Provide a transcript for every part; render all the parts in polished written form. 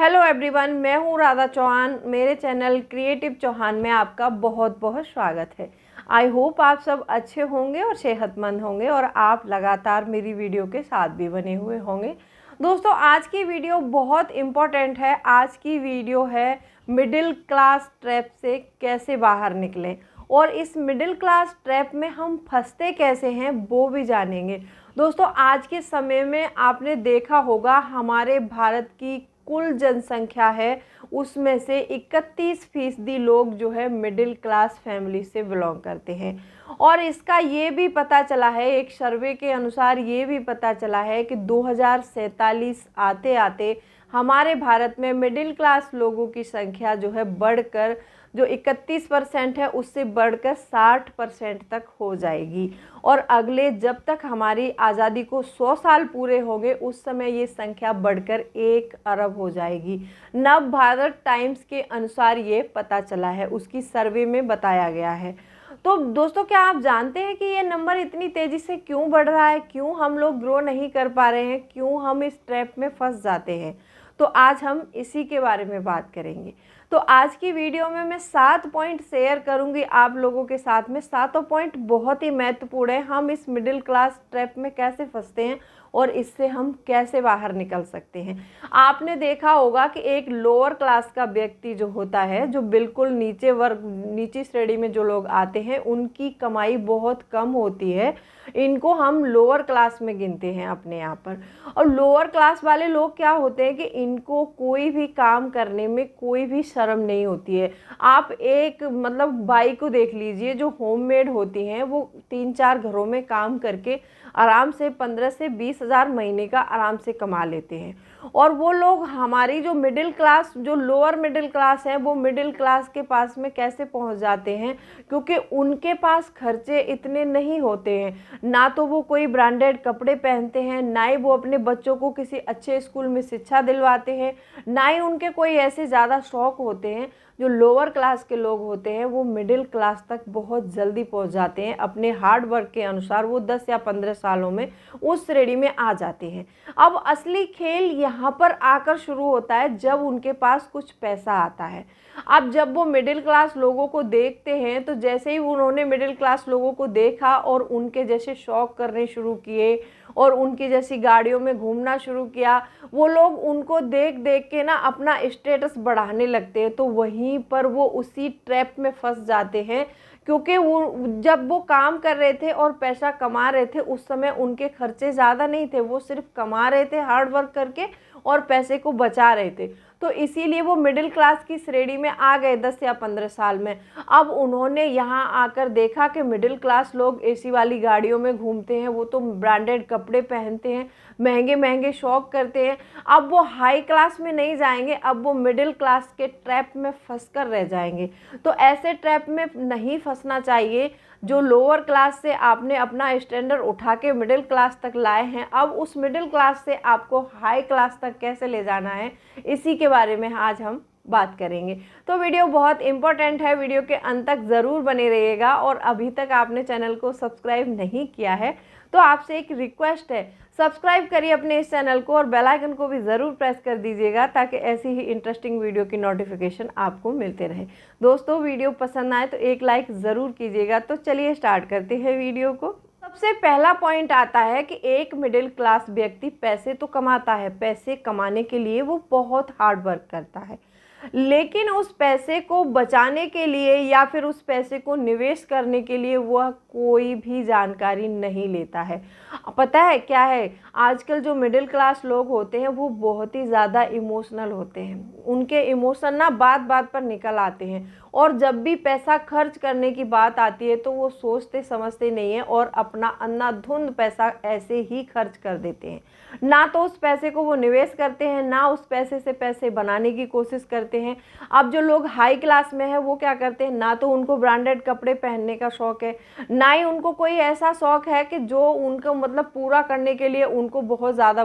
Hello everyone, मैं हूँ राधा चौहान। मेरे चैनल क्रिएटिव चौहान में आपका बहुत बहुत स्वागत है। आई होप आप सब अच्छे होंगे और सेहतमंद होंगे और आप लगातार मेरी वीडियो के साथ भी बने हुए होंगे। दोस्तों, आज की वीडियो बहुत इम्पोर्टेंट है। आज की वीडियो है मिडिल क्लास ट्रैप से कैसे बाहर निकलें, और इस मिडिल क्लास ट्रैप में हम फंसते कैसे हैं वो भी जानेंगे। दोस्तों, आज के समय में आपने देखा होगा हमारे भारत की कुल जनसंख्या है उसमें से 31% लोग जो है मिडिल क्लास फैमिली से बिलोंग करते हैं। और इसका ये भी पता चला है, एक सर्वे के अनुसार ये भी पता चला है कि 2047 आते आते हमारे भारत में मिडिल क्लास लोगों की संख्या जो है बढ़कर जो 31% है उससे बढ़कर 60% तक हो जाएगी। और अगले जब तक हमारी आज़ादी को 100 साल पूरे होंगे उस समय ये संख्या बढ़कर 1 अरब हो जाएगी। नव भारत टाइम्स के अनुसार ये पता चला है, उसकी सर्वे में बताया गया है। तो दोस्तों, क्या आप जानते हैं कि ये नंबर इतनी तेज़ी से क्यों बढ़ रहा है, क्यों हम लोग ग्रो नहीं कर पा रहे हैं, क्यों हम इस ट्रैप में फंस जाते हैं? तो आज हम इसी के बारे में बात करेंगे। तो आज की वीडियो में मैं 7 पॉइंट शेयर करूंगी आप लोगों के साथ में। 7 पॉइंट बहुत ही महत्वपूर्ण है। हम इस मिडिल क्लास ट्रैप में कैसे फंसते हैं और इससे हम कैसे बाहर निकल सकते हैं। आपने देखा होगा कि एक लोअर क्लास का व्यक्ति जो होता है, जो बिल्कुल नीची श्रेणी में जो लोग आते हैं, उनकी कमाई बहुत कम होती है। इनको हम लोअर क्लास में गिनते हैं अपने यहाँ पर। और लोअर क्लास वाले लोग क्या होते हैं कि इनको कोई भी काम करने में कोई भी शर्म नहीं होती है। आप एक बाई को देख लीजिए, जो होममेड होती हैं, वो 3-4 घरों में काम करके आराम से 15 से 20 हज़ार महीने का आराम से कमा लेते हैं। और वो लोग हमारी जो मिडिल क्लास, जो लोअर मिडिल क्लास है, वो मिडिल क्लास के पास में कैसे पहुंच जाते हैं? क्योंकि उनके पास खर्चे इतने नहीं होते हैं। ना तो वो कोई ब्रांडेड कपड़े पहनते हैं, ना ही वो अपने बच्चों को किसी अच्छे स्कूल में शिक्षा दिलवाते हैं, ना ही उनके कोई ऐसे ज़्यादा शौक होते हैं। जो लोअर क्लास के लोग होते हैं वो मिडिल क्लास तक बहुत जल्दी पहुंच जाते हैं। अपने हार्ड वर्क के अनुसार वो 10 या 15 सालों में उस श्रेणी में आ जाते हैं। अब असली खेल यहाँ पर आकर शुरू होता है जब उनके पास कुछ पैसा आता है। अब जब वो मिडिल क्लास लोगों को देखते हैं, तो जैसे ही उन्होंने मिडिल क्लास लोगों को देखा और उनके जैसे शौक करने शुरू किए और उनकी जैसी गाड़ियों में घूमना शुरू किया, वो लोग उनको देख देख के ना अपना स्टेटस बढ़ाने लगते हैं। तो वहीं पर वो उसी ट्रैप में फंस जाते हैं। क्योंकि वो जब वो काम कर रहे थे और पैसा कमा रहे थे, उस समय उनके खर्चे ज़्यादा नहीं थे। वो सिर्फ कमा रहे थे हार्ड वर्क करके और पैसे को बचा रहे थे। तो इसीलिए वो मिडिल क्लास की श्रेणी में आ गए 10 या 15 साल में। अब उन्होंने यहाँ आकर देखा कि मिडिल क्लास लोग एसी वाली गाड़ियों में घूमते हैं, वो तो ब्रांडेड कपड़े पहनते हैं, महंगे महंगे शौक करते हैं। अब वो हाई क्लास में नहीं जाएंगे, अब वो मिडिल क्लास के ट्रैप में फंस कर रह जाएंगे। तो ऐसे ट्रैप में नहीं फंसना चाहिए। जो लोअर क्लास से आपने अपना स्टैंडर्ड उठा के मिडिल क्लास तक लाए हैं, अब उस मिडिल क्लास से आपको हाई क्लास तक कैसे ले जाना है, इसी के बारे में आज हम बात करेंगे। तो वीडियो बहुत इंपॉर्टेंट है, वीडियो के अंत तक ज़रूर बने रहिएगा। और अभी तक आपने चैनल को सब्सक्राइब नहीं किया है तो आपसे एक रिक्वेस्ट है, सब्सक्राइब करिए अपने इस चैनल को और बेल आइकन को भी ज़रूर प्रेस कर दीजिएगा ताकि ऐसी ही इंटरेस्टिंग वीडियो की नोटिफिकेशन आपको मिलते रहे। दोस्तों, वीडियो पसंद आए तो एक लाइक ज़रूर कीजिएगा। तो चलिए स्टार्ट करते हैं वीडियो को। सबसे पहला पॉइंट आता है कि एक मिडिल क्लास व्यक्ति पैसे तो कमाता है, पैसे कमाने के लिए वो बहुत हार्ड वर्क करता है, लेकिन उस पैसे को बचाने के लिए या फिर उस पैसे को निवेश करने के लिए वह कोई भी जानकारी नहीं लेता है। पता है क्या है, आजकल जो मिडिल क्लास लोग होते हैं वो बहुत ही ज़्यादा इमोशनल होते हैं। उनके इमोशन ना बात बात पर निकल आते हैं, और जब भी पैसा खर्च करने की बात आती है तो वो सोचते समझते नहीं है और अपना अंधाधुंध पैसा ऐसे ही खर्च कर देते हैं। ना तो उस पैसे को वो निवेश करते हैं, ना उस पैसे से पैसे बनाने की कोशिश करते करते हैं। अब जो लोग हाई क्लास में है वो क्या करते हैं, ना तो उनको ब्रांडेड कपड़े पहनने का शौक़ है, ना ही उनको कोई ऐसा शौक़ है कि जो उनको मतलब पूरा करने के लिए उनको बहुत ज़्यादा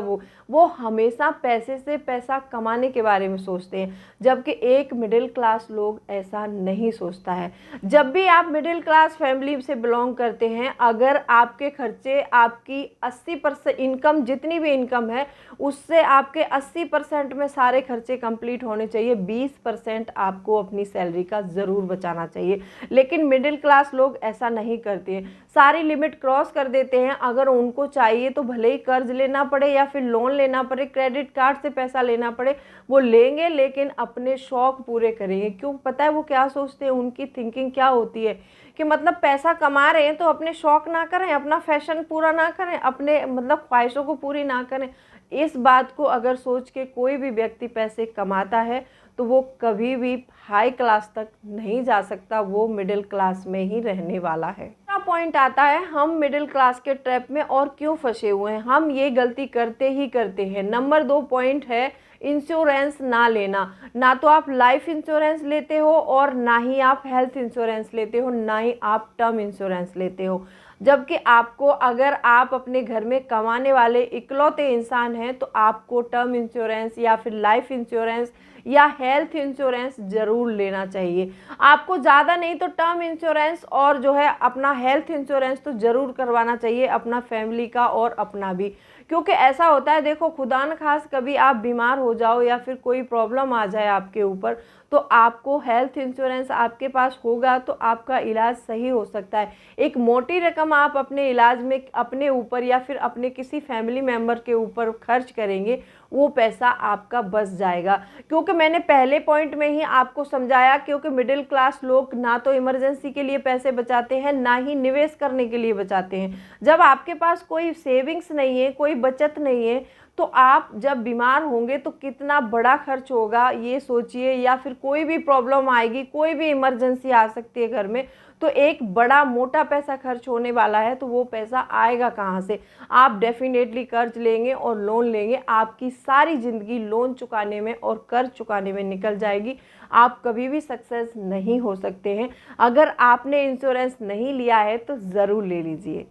वो हमेशा पैसे से पैसा कमाने के बारे में सोचते हैं, जबकि एक मिडिल क्लास लोग ऐसा नहीं सोचता है। जब भी आप मिडिल क्लास फैमिली से बिलोंग करते हैं, अगर आपके खर्चे आपकी 80% इनकम, जितनी भी इनकम है उससे आपके 80% में सारे खर्चे कंप्लीट होने चाहिए, 20% आपको अपनी सैलरी का ज़रूर बचाना चाहिए। लेकिन मिडिल क्लास लोग ऐसा नहीं करते हैं, सारी लिमिट क्रॉस कर देते हैं। अगर उनको चाहिए तो भले ही कर्ज लेना पड़े या फिर लोन लेना पड़े, क्रेडिट कार्ड से पैसा लेना पड़े, वो लेंगे, लेकिन अपने शौक़ पूरे करेंगे। क्यों? पता है वो क्या सोचते हैं, उनकी थिंकिंग क्या होती है कि मतलब पैसा कमा रहे हैं तो अपने शौक़ ना करें, अपना फैशन पूरा ना करें, अपने मतलब ख्वाहिशों को पूरी ना करें। इस बात को अगर सोच के कोई भी व्यक्ति पैसे कमाता है तो वो कभी भी हाई क्लास तक नहीं जा सकता, वो मिडिल क्लास में ही रहने वाला है। दूसरा पॉइंट आता है, हम मिडिल क्लास के ट्रैप में और क्यों फंसे हुए हैं, हम ये गलती करते ही करते हैं। नंबर 2 पॉइंट है इंश्योरेंस ना लेना। ना तो आप लाइफ इंश्योरेंस लेते हो और ना ही आप हेल्थ इंश्योरेंस लेते हो, ना ही आप टर्म इंश्योरेंस लेते हो। जबकि आपको, अगर आप अपने घर में कमाने वाले इकलौते इंसान हैं तो आपको टर्म इंश्योरेंस या फिर लाइफ इंश्योरेंस या हेल्थ इंश्योरेंस ज़रूर लेना चाहिए। आपको ज़्यादा नहीं तो टर्म इंश्योरेंस और जो है अपना हेल्थ इंश्योरेंस तो ज़रूर करवाना चाहिए, अपना फैमिली का और अपना भी। क्योंकि ऐसा होता है, देखो खुदा न खास कभी आप बीमार हो जाओ या फिर कोई प्रॉब्लम आ जाए आपके ऊपर, तो आपको हेल्थ इंश्योरेंस आपके पास होगा तो आपका इलाज सही हो सकता है। एक मोटी रकम आप अपने इलाज में अपने ऊपर या फिर अपने किसी फैमिली मेम्बर के ऊपर खर्च करेंगे, वो पैसा आपका बच जाएगा। क्योंकि मैंने पहले पॉइंट में ही आपको समझाया, क्योंकि मिडिल क्लास लोग ना तो इमरजेंसी के लिए पैसे बचाते हैं, ना ही निवेश करने के लिए बचाते हैं। जब आपके पास कोई सेविंग्स नहीं है, कोई बचत नहीं है, तो आप जब बीमार होंगे तो कितना बड़ा खर्च होगा ये सोचिए। या फिर कोई भी प्रॉब्लम आएगी, कोई भी इमरजेंसी आ सकती है घर में, तो एक बड़ा मोटा पैसा खर्च होने वाला है, तो वो पैसा आएगा कहाँ से? आप डेफिनेटली कर्ज लेंगे और लोन लेंगे, आपकी सारी ज़िंदगी लोन चुकाने में और कर्ज चुकाने में निकल जाएगी। आप कभी भी सक्सेस नहीं हो सकते हैं। अगर आपने इंश्योरेंस नहीं लिया है तो ज़रूर ले लीजिए।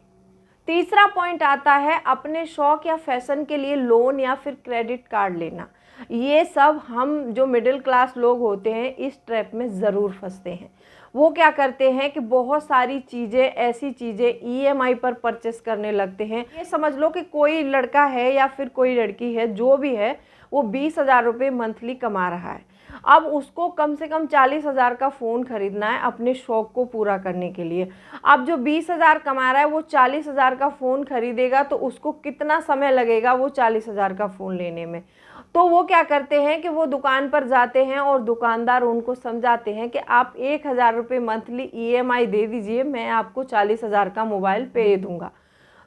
तीसरा पॉइंट आता है अपने शौक़ या फैशन के लिए लोन या फिर क्रेडिट कार्ड लेना। ये सब हम जो मिडिल क्लास लोग होते हैं इस ट्रैप में ज़रूर फंसते हैं। वो क्या करते हैं कि बहुत सारी चीज़ें, ऐसी चीज़ें EMI पर परचेस करने लगते हैं। ये समझ लो कि कोई लड़का है या फिर कोई लड़की है, जो भी है, वो 20,000 रुपये मंथली कमा रहा है। अब उसको कम से कम 40,000 का फ़ोन खरीदना है अपने शौक़ को पूरा करने के लिए। अब जो 20,000 कमा रहा है वो 40,000 का फ़ोन खरीदेगा, तो उसको कितना समय लगेगा वो 40,000 का फ़ोन लेने में? तो वो क्या करते हैं कि वो दुकान पर जाते हैं और दुकानदार उनको समझाते हैं कि आप 1,000 रुपये मंथली EMI दे दीजिए, मैं आपको 40,000 का मोबाइल पे दूंगा।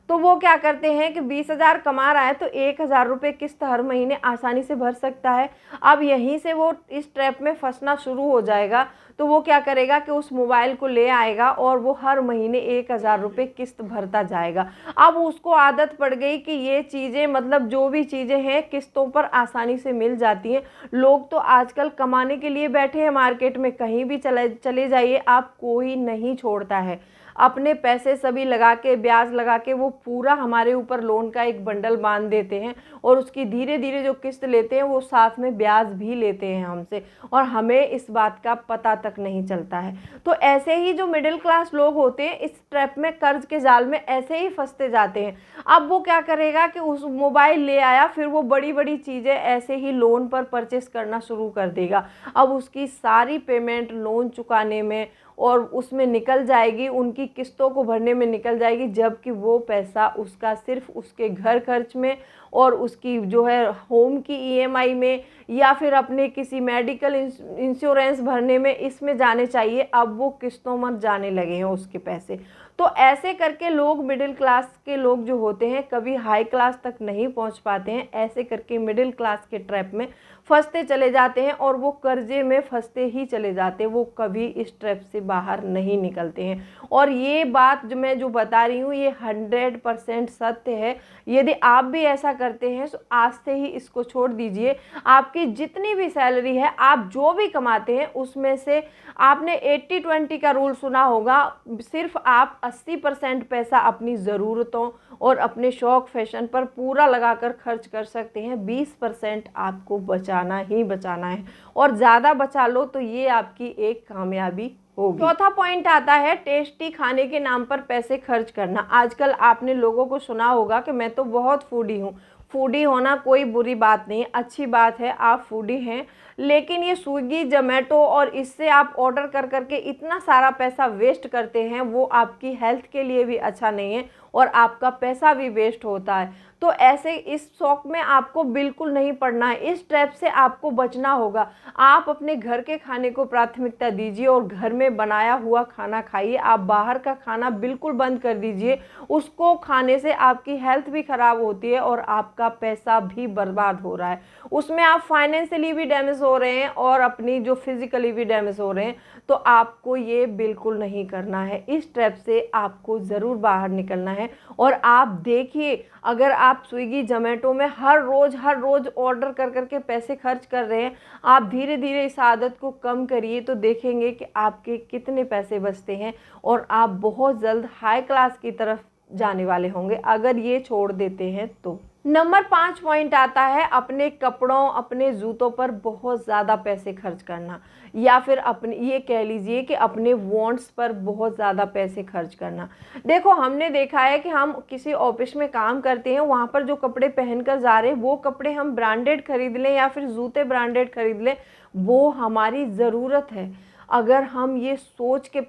तो वो क्या करते हैं कि 20,000 कमा रहा है तो 1,000 रुपये किस्त हर महीने आसानी से भर सकता है। अब यहीं से वो इस ट्रैप में फंसना शुरू हो जाएगा। तो वो क्या करेगा कि उस मोबाइल को ले आएगा और वो हर महीने 1,000 रुपये किस्त भरता जाएगा। अब उसको आदत पड़ गई कि ये चीज़ें, मतलब जो भी चीज़ें हैं किस्तों पर आसानी से मिल जाती हैं। लोग तो आजकल कमाने के लिए बैठे हैं मार्केट में, कहीं भी चले जाइए आप, कोई नहीं छोड़ता है। अपने पैसे सभी लगा के, ब्याज लगा के वो पूरा हमारे ऊपर लोन का एक बंडल बांध देते हैं और उसकी धीरे धीरे जो किस्त लेते हैं वो साथ में ब्याज भी लेते हैं हमसे, और हमें इस बात का पता तक नहीं चलता है। तो ऐसे ही जो मिडिल क्लास लोग होते हैं इस ट्रैप में, कर्ज के जाल में ऐसे ही फंसते जाते हैं। अब वो क्या करेगा कि उस मोबाइल ले आया, फिर वो बड़ी बड़ी चीज़ें ऐसे ही लोन पर परचेस करना शुरू कर देगा। अब उसकी सारी पेमेंट लोन चुकाने में और उसमें निकल जाएगी, उनकी किस्तों को भरने में निकल जाएगी, जबकि वो पैसा उसका सिर्फ उसके घर खर्च में और उसकी जो है होम की EMI में या फिर अपने किसी मेडिकल इंश्योरेंस भरने में, इसमें जाने चाहिए। अब वो किस्तों में जाने लगे हैं उसके पैसे। तो ऐसे करके लोग, मिडिल क्लास के लोग जो होते हैं, कभी हाई क्लास तक नहीं पहुंच पाते हैं। ऐसे करके मिडिल क्लास के ट्रैप में फंसते चले जाते हैं और वो कर्जे में फंसते ही चले जाते हैं, वो कभी इस ट्रैप से बाहर नहीं निकलते हैं। और ये बात जो मैं बता रही हूँ ये 100% सत्य है। यदि आप भी ऐसा करते हैं तो आज से ही इसको छोड़ दीजिए। आपकी जितनी भी सैलरी है, आप जो भी कमाते हैं उसमें से आपने 80-20 का रूल सुना होगा, सिर्फ आप 80% पैसा अपनी ज़रूरतों और अपने शौक फैशन पर पूरा लगाकर खर्च कर सकते हैं। 20% आपको बचाना ही बचाना है, और ज़्यादा बचा लो तो ये आपकी एक कामयाबी होगी। चौथा पॉइंट आता है टेस्टी खाने के नाम पर पैसे खर्च करना। आजकल आपने लोगों को सुना होगा कि मैं तो बहुत फूडी हूँ। फूडी होना कोई बुरी बात नहीं, अच्छी बात है, आप फूडी हैं। लेकिन ये स्विगी, जोमेटो और इससे आप ऑर्डर कर करके इतना सारा पैसा वेस्ट करते हैं, वो आपकी हेल्थ के लिए भी अच्छा नहीं है और आपका पैसा भी वेस्ट होता है। तो ऐसे इस शौक में आपको बिल्कुल नहीं पड़ना है, इस ट्रैप से आपको बचना होगा। आप अपने घर के खाने को प्राथमिकता दीजिए और घर में बनाया हुआ खाना खाइए। आप बाहर का खाना बिल्कुल बंद कर दीजिए, उसको खाने से आपकी हेल्थ भी ख़राब होती है और आपका पैसा भी बर्बाद हो रहा है। उसमें आप फाइनेंशियली भी डैमेज हो रहे हैं और अपनी जो फिज़िकली भी डैमेज हो रहे हैं। तो आपको ये बिल्कुल नहीं करना है, इस ट्रैप से आपको ज़रूर बाहर निकलना है। और आप देखिए, अगर आप स्विगी, जोमेटो में हर रोज़ ऑर्डर कर करके पैसे खर्च कर रहे हैं, आप धीरे धीरे इस आदत को कम करिए तो देखेंगे कि आपके कितने पैसे बचते हैं और आप बहुत जल्द हाई क्लास की तरफ जाने वाले होंगे अगर ये छोड़ देते हैं तो। नंबर 5 पॉइंट आता है अपने कपड़ों, अपने जूतों पर बहुत ज़्यादा पैसे खर्च करना, या फिर अपने ये कह लीजिए कि अपने वांट्स पर बहुत ज़्यादा पैसे खर्च करना। देखो, हमने देखा है कि हम किसी ऑफिस में काम करते हैं, वहाँ पर जो कपड़े पहनकर जा रहे हैं वो कपड़े हम ब्रांडेड खरीद लें या फिर जूते ब्रांडेड खरीद लें, वो हमारी ज़रूरत है। अगर हम ये सोच के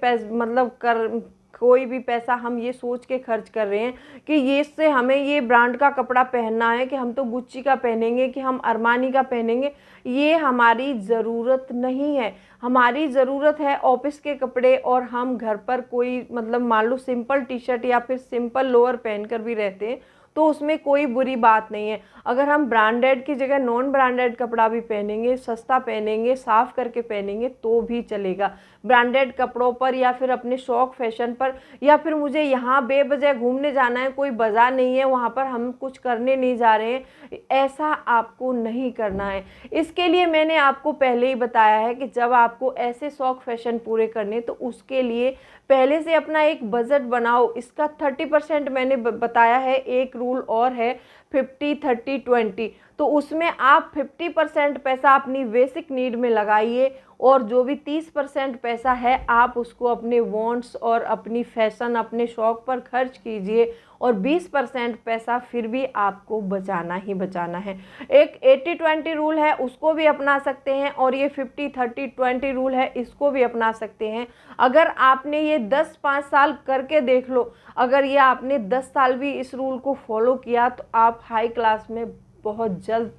कोई भी पैसा हम ये सोच के खर्च कर रहे हैं कि ये इससे हमें ये ब्रांड का कपड़ा पहनना है, कि हम तो गुच्ची का पहनेंगे, कि हम अरमानी का पहनेंगे, ये हमारी ज़रूरत नहीं है। हमारी ज़रूरत है ऑफिस के कपड़े, और हम घर पर कोई मान लो सिंपल टी शर्ट या फिर सिंपल लोअर पहनकर भी रहते हैं तो उसमें कोई बुरी बात नहीं है। अगर हम ब्रांडेड की जगह नॉन ब्रांडेड कपड़ा भी पहनेंगे, सस्ता पहनेंगे, साफ़ करके पहनेंगे तो भी चलेगा। ब्रांडेड कपड़ों पर या फिर अपने शौक फैशन पर, या फिर मुझे यहाँ बेवजह घूमने जाना है, कोई बाजार नहीं है वहाँ पर हम कुछ करने नहीं जा रहे हैं, ऐसा आपको नहीं करना है। इसके लिए मैंने आपको पहले ही बताया है कि जब आपको ऐसे शौक फैशन पूरे करने तो उसके लिए पहले से अपना एक बजट बनाओ। इसका 30% मैंने बताया है। एक रूल और है 50-30-20, तो उसमें आप 50% पैसा अपनी बेसिक नीड में लगाइए और जो भी 30% पैसा है आप उसको अपने वांट्स और अपनी फैशन, अपने शौक पर खर्च कीजिए, और 20% पैसा फिर भी आपको बचाना ही बचाना है। एक 80-20 रूल है, उसको भी अपना सकते हैं, और ये 50-30-20 रूल है, इसको भी अपना सकते हैं। अगर आपने ये 10-5 साल करके देख लो, अगर ये आपने 10 साल भी इस रूल को फॉलो किया तो आप हाई क्लास में बहुत जल्द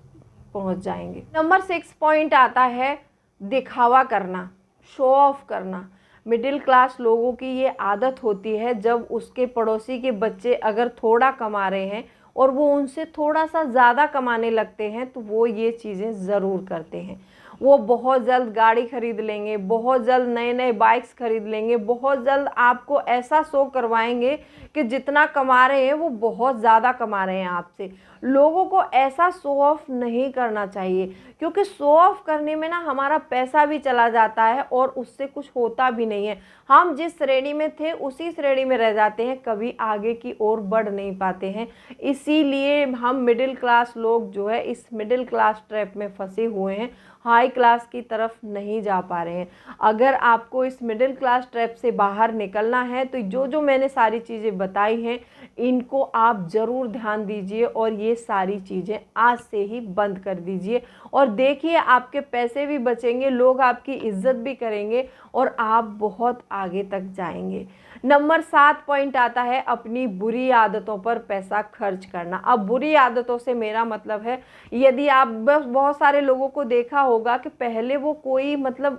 पहुंच जाएंगे। नंबर 6 पॉइंट आता है दिखावा करना, शो ऑफ करना। मिडिल क्लास लोगों की ये आदत होती है, जब उसके पड़ोसी के बच्चे अगर थोड़ा कमा रहे हैं और वो उनसे थोड़ा सा ज़्यादा कमाने लगते हैं तो वो ये चीज़ें ज़रूर करते हैं। वो बहुत जल्द गाड़ी खरीद लेंगे, बहुत जल्द नए नए बाइक्स खरीद लेंगे, बहुत जल्द आपको ऐसा शो करवाएंगे कि जितना कमा रहे हैं वो बहुत ज़्यादा कमा रहे हैं आपसे। लोगों को ऐसा शो ऑफ नहीं करना चाहिए, क्योंकि शो ऑफ करने में ना हमारा पैसा भी चला जाता है और उससे कुछ होता भी नहीं है। हम जिस श्रेणी में थे उसी श्रेणी में रह जाते हैं, कभी आगे की ओर बढ़ नहीं पाते हैं। इसीलिए हम मिडिल क्लास लोग जो है इस मिडिल क्लास ट्रैप में फंसे हुए हैं, हाई क्लास की तरफ नहीं जा पा रहे हैं। अगर आपको इस मिडिल क्लास ट्रैप से बाहर निकलना है तो जो जो मैंने सारी चीज़ें बताई हैं इनको आप ज़रूर ध्यान दीजिए और ये सारी चीज़ें आज से ही बंद कर दीजिए, और देखिए आपके पैसे भी बचेंगे, लोग आपकी इज्जत भी करेंगे और आप बहुत आगे तक जाएंगे। नंबर 7 पॉइंट आता है अपनी बुरी आदतों पर पैसा खर्च करना। अब बुरी आदतों से मेरा मतलब है, यदि आप बस बहुत सारे लोगों को देखा होगा कि पहले वो कोई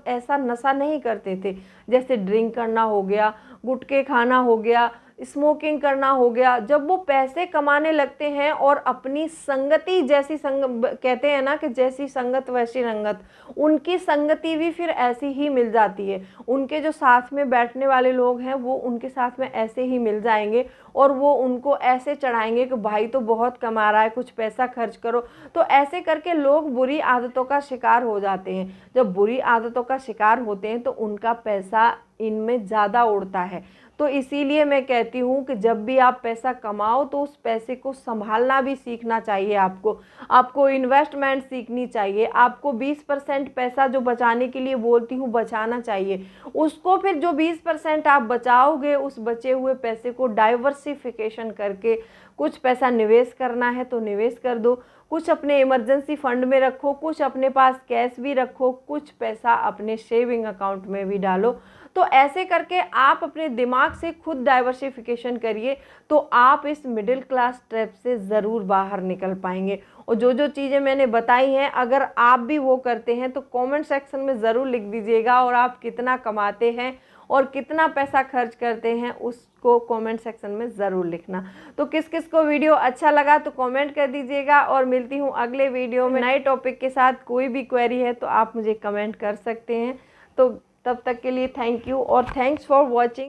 ऐसा नशा नहीं करते थे, जैसे ड्रिंक करना हो गया, गुटखे खाना हो गया, स्मोकिंग करना हो गया। जब वो पैसे कमाने लगते हैं और अपनी संगति जैसी कहते हैं ना कि जैसी संगत वैसी रंगत, उनकी संगति भी फिर ऐसी ही मिल जाती है। उनके जो साथ में बैठने वाले लोग हैं वो उनके साथ में ऐसे ही मिल जाएंगे और वो उनको ऐसे चढ़ाएंगे कि भाई तो बहुत कमा रहा है, कुछ पैसा खर्च करो। तो ऐसे करके लोग बुरी आदतों का शिकार हो जाते हैं। जब बुरी आदतों का शिकार होते हैं तो उनका पैसा इनमें ज़्यादा उड़ता है। तो इसीलिए मैं कहती हूँ कि जब भी आप पैसा कमाओ तो उस पैसे को संभालना भी सीखना चाहिए। आपको इन्वेस्टमेंट सीखनी चाहिए। आपको 20% पैसा जो बचाने के लिए बोलती हूँ बचाना चाहिए। उसको फिर जो 20% आप बचाओगे उस बचे हुए पैसे को डाइवर्सिफिकेशन करके कुछ पैसा निवेश करना है तो निवेश कर दो, कुछ अपने इमरजेंसी फंड में रखो, कुछ अपने पास कैश भी रखो, कुछ पैसा अपने सेविंग अकाउंट में भी डालो। तो ऐसे करके आप अपने दिमाग से खुद डाइवर्सिफिकेशन करिए तो आप इस मिडिल क्लास ट्रैप से ज़रूर बाहर निकल पाएंगे। और जो जो चीज़ें मैंने बताई हैं अगर आप भी वो करते हैं तो कमेंट सेक्शन में ज़रूर लिख दीजिएगा। और आप कितना कमाते हैं और कितना पैसा खर्च करते हैं उसको कमेंट सेक्शन में ज़रूर लिखना। तो किस किस को वीडियो अच्छा लगा तो कमेंट कर दीजिएगा। और मिलती हूँ अगले वीडियो में नए टॉपिक के साथ। कोई भी क्वेरी है तो आप मुझे कमेंट कर सकते हैं। तो तब तक के लिए थैंक यू और थैंक्स फॉर वॉचिंग।